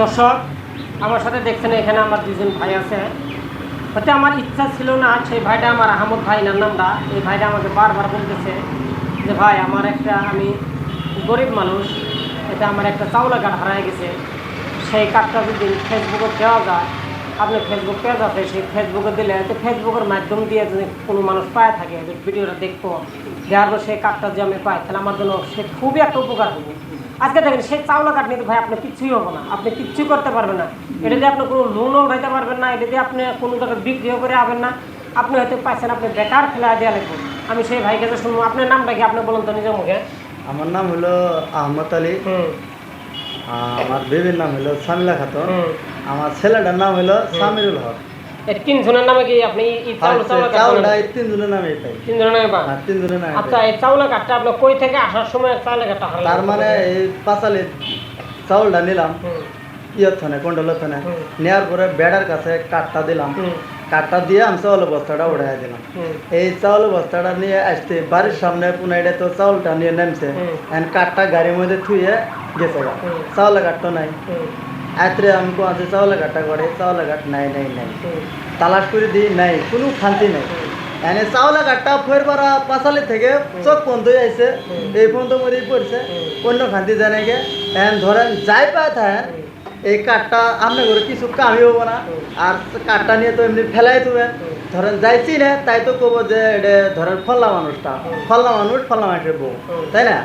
দর্শক আমার সাথে দেখছেন এখানে আমার দুজন ভাই আছে। হয়তো আমার ইচ্ছা ছিল না, সেই ভাইটা আমার আহমদ ভাই নামটা, এই ভাইটা আমাকে বারবার বলতেছে যে ভাই আমার আমি গরিব মানুষ, এটা আমার একটা চাউলা কার্ড হারায় গেছে, সেই কার্ডটা যদি ফেসবুকে দেওয়া যায়, আপনার ফেসবুক পেজ আছে, সেই ফেসবুকে দিলে তো ফেসবুকের মাধ্যম দিয়ে যদি কোনো মানুষ পায় থাকে ভিডিওটা দেখবো, দেওয়ার পর সেই কার্ডটা যে আমি পাই তাহলে আমার জন্য সে খুবই একটা উপকার হবে। আজকে দেখেন সেই চাউলা কাঠ নিতে ভাই আপনার কিচ্ছুই হবে না, আপনি কিচ্ছুই করতে পারবেন না, এটা দিয়ে আপনি কোনো লোনও উঠাইতে পারবেন না, এটা দিয়ে আপনি কোনো জায়গায় বিক্রিও করে আবেন না, আপনি হয়তো পাইছেন আপনি বেকার ফেলা দেওয়া লাগবে। আমি সেই ভাইকে তো শুনবো। আপনার নামটা কি আপনি বলুন তো নিজের মুখে? আমার নাম হলো আহমদ আলী। আমার বেবির নাম হলো সামিলা খাতুন। আমার ছেলেটার নাম হলো সামিরুল হক। তিনজনের নামে কি আপনি তিনজনের নামে পাই? তিনজনের নামে পান? তিনজনের নামে। আচ্ছা, এই চাউলা কাঠটা আপনার কই থেকে আসার সময় চাউলা কাঠটা হারালো? তার মানে এই পাঁচালি চাউলটা নিলাম ইয়থনে কন্ডলথনে, নেওয়ার পরে বেড়ার কাছে কাঠটা দিলাম, কাঠটা দিয়ে আমি চাউল বস্তাটা উড়াই দিলাম। এই চাউল বস্তাটা নিয়ে আসতে বাড়ির সামনে পুনাইডে তো চাউলটা নিয়ে নামছে, কাঠটা গাড়ির মধ্যে থুয়ে গেছে, চাউলের কাঠটা নাই। আত্রে আমি কোয়াছে চাউলের কাঠটা করে, চাউলের কাঠ নাই নাই নাই, তালাশ করে দিই নাই, কোনো শান্তি নাই। এনে চাউলের কাঠটা ফের পারা পাঁচালি থেকে চোখ পর্যন্ত আইসে, এই পর্যন্ত মধ্যেই পড়ছে, অন্য শান্তি জানে গে। এখন ধরেন যাই পায় থাকে এই কাঠটা আপনার ঘরে কিছু কামই হবো না, আর কাঠটা নিয়ে তো এমনি ফেলাই দেবেন। ধরেন যাইছি না তাই তো কব যে এটা ধরেন ফল্লা মানুষটা, ফল্লা মানুষের বউ, তাই না?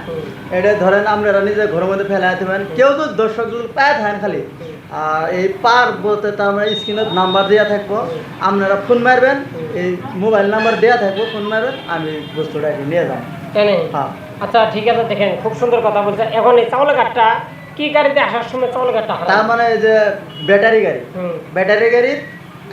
এটা ধরেন আপনারা নিজের ঘরের মধ্যে ফেলাই দেবেন। কেউ তো দর্শক পায় থাকেন খালি, আর এই পার বলতে তো আমরা স্ক্রিনত নাম্বার দেওয়া থাকবো, আপনারা ফোন মারবেন, এই মোবাইল নাম্বার দেওয়া থাকবো, ফোন মারবেন, আমি বস্তুটা নিয়ে যাবো। হ্যাঁ, আচ্ছা ঠিক আছে। দেখেন খুব সুন্দর কথা বলছে। এখন এই চাউলের কাঠটা কি গাড়িতে আসার সময় চাউলের কাঠটা হারায়? তার মানে এই যে ব্যাটারি গাড়ি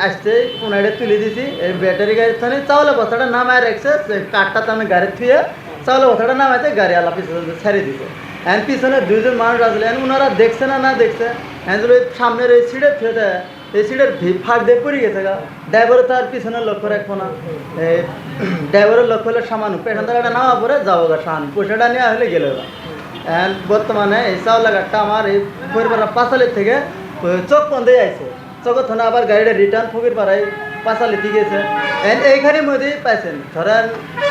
আসছে কোনাইডে তুলে দিছি, এই ব্যাটারি গাড়ির থানে চাউলের বস্তাটা নামায় রাখছে, কাঠটা তার গাড়ি থুয়ে চাউলের বস্তাটা নামাইছে, গাড়ি আলা পিছনে ছেড়ে দিছে। এখন পিছনে দুইজন মানুষ আসলে ওনারা দেখছে না দেখছে, সামনের এই সিটের থুয়ে এই সিটের ফাঁক দিয়ে পড়ে গেছে গা। ড্রাইভারও তার পিছনে লক্ষ্য রাখবো না, এই ড্রাইভারের লক্ষ্য হলে সামান্য পেছন থেকে একটা নামা পরে যাবো গা, সামান পয়সাটা নেওয়া হলে গেল গা। এখন বর্তমানে এই চাউলা কাঠটা আমার এই ফকিরপাড়া পাঁচালির থেকে চোখ পন্দে আইছে, চোখের থানা আবার গাড়িটা রিটার্ন ফকিরপাড়ায় পাঁচালিতে গেছে। এইখানের মধ্যেই পাইছেন, ধরেন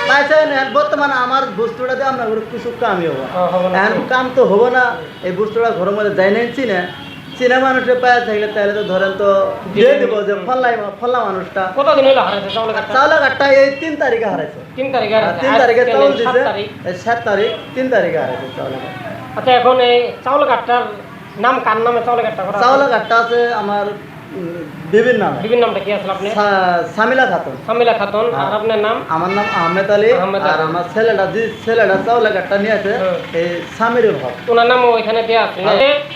পাইছেন। বর্তমানে আমার বস্তুটাতে আপনার কিছু কামই হবো, এখন কাম তো হবো না, এই বস্তুটা ঘরের মধ্যে যাই নাই চীনা মানুষের পায়ে থাকলে তাহলে তো ধরেন তো দিয়ে দিব যে ফল্লা মানুষটা। কতদিন হলো হারাইছে চাউলা কাঠটা? এই 3 তারিখে হারাইছে। 3 তারিখে? 3 তারিখে চাউল দিছে, 7 তারিখ 3 তারিখে হারাইছে চাউলা কাঠ। আচ্ছা, এখন এই চাউলা কাঠটার নাম কার নামে চাউলা কাঠটা করা? চাউলা কাঠটা আছে আমার বিভিন্ন নাম। বিভিন্ন নামটা কি আছে আপনার? সামিলা খাতুন। সামিলা খাতুন। আর আপনার নাম? আমার নাম আহমেদ আলী। আর আমার ছেলেটা চাউলা কাঠটা নিয়ে আছে এই সামিরুল হক, ওনার নাম ওইখানে দেওয়া আছে।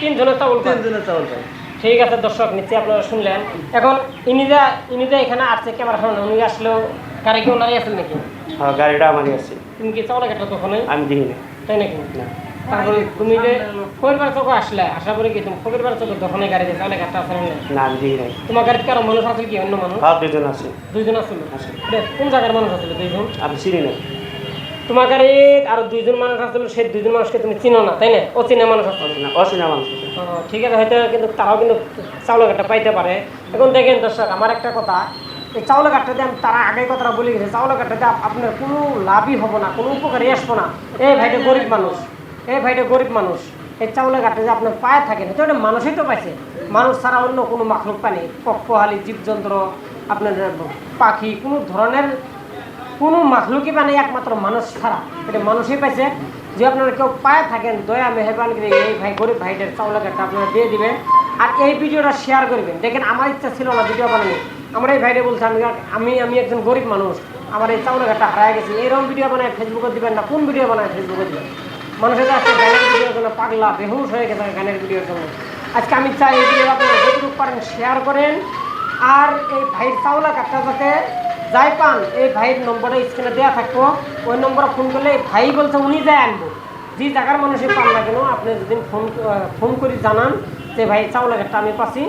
তিনজনের চাউল পাই। ঠিক আছে দর্শক, নিশ্চয়ই আপনারা শুনলেন। এখন ইনিদা এখানে আসছে ক্যামেরা সামনে, উনি আসলেও গাড়ি কি ওনারই আসেন নাকি? হ্যাঁ, গাড়িটা আমারই আছে। তুমি কি চাউলা কাঠটা তখন আমি দিই না, তাই নাকি? না। তারপরে তুমি যে ফকিরপাড়া চোখে আসলে, আসার পরে কি তুমি ফকিরপাড়া চোখে তখনই গাড়িতে চাউলা কাঠটা আসেন না? আমি দিই নাই। তোমার গাড়িতে কারো মানুষ আছে কি? অন্য মানুষ? হ্যাঁ, দুজন আছে। দুইজন আসছিল? কোন জায়গার মানুষ আসছিল দুইজন? আমি চিনি না। তোমার গাড়ি আরো দুইজন মানুষ আসছিল, সেই দুইজন মানুষকে তুমি চিনো না, তাই না? অচেনা মানুষ আসছিল? অচেনা মানুষ। ঠিক আছে, হয়তো কিন্তু তারাও কিন্তু চাউলের কাঠটা পাইতে পারে। এখন দেখেন দর্শক, আমার একটা কথা, এই চাউলের কাঠটাতে আমি তারা আগে কথাটা বলে গেছে, চাউলের কাঠটাতে আপনার কোনো লাভই হবো না, কোনো উপকারই আসবো না। এই ভাইটা গরিব মানুষ, এই চাউলের কাঠটা যে আপনার পায়ে থাকে না, তো এটা মানুষই তো পাইছে, মানুষ ছাড়া অন্য কোনো মাখলুক পানি, পক্ষহালি জীবজন্তু, আপনার পাখি, কোনো ধরনের কোনো মাখলুকই পানি একমাত্র মানুষ ছাড়া, এটা মানুষই পাইছে। যে আপনারা কেউ পায়ে থাকেন, দয়া মেহরবানি করে এই ভাই গরিব ভাইদের চাউলের কাঠটা আপনারা দিয়ে দিবেন, আর এই ভিডিওটা শেয়ার করবেন। দেখেন আমার ইচ্ছা ছিল না ভিডিও বানানো, আমার এই ভাইটা বলছে আমি একজন গরিব মানুষ, আমার এই চাউলের কাঠটা হারায় গেছে, এইরকম ভিডিও বানায় ফেসবুকে দিবেন না। কোন ভিডিও বানায় ফেসবুকে দিবেন? মানুষের কাছে গানের ভিডিওর জন্য পাগলা বেহুশ হয়ে গেছে গানের ভিডিওর জন্য। আজকে আমি চাই এই ভিডিও আপনারা যতটুকু পারেন শেয়ার করেন, আর এই ভাইয়ের চাউলা কাঠটা যাতে যাই পান, এই ভাইয়ের নম্বরটা স্ক্রিনে দেওয়া থাকবো, ওই নম্বরে ফোন করলে ভাই বলছে উনি যাই আনবো। যে জায়গার মানুষই পান না কেন, আপনি যদি ফোন করে জানান যে ভাই চাউলা কাঠটা আমি পাচ্ছি,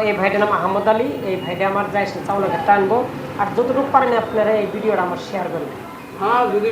এই ভাইটার নাম আহমদ আলী, এই ভাইটা আমার যাই সে চাউলা কাঠটা আনবো। আর যতটুকু পারেন আপনারা এই ভিডিওটা আমার শেয়ার করবেন। হ্যাঁ, যদি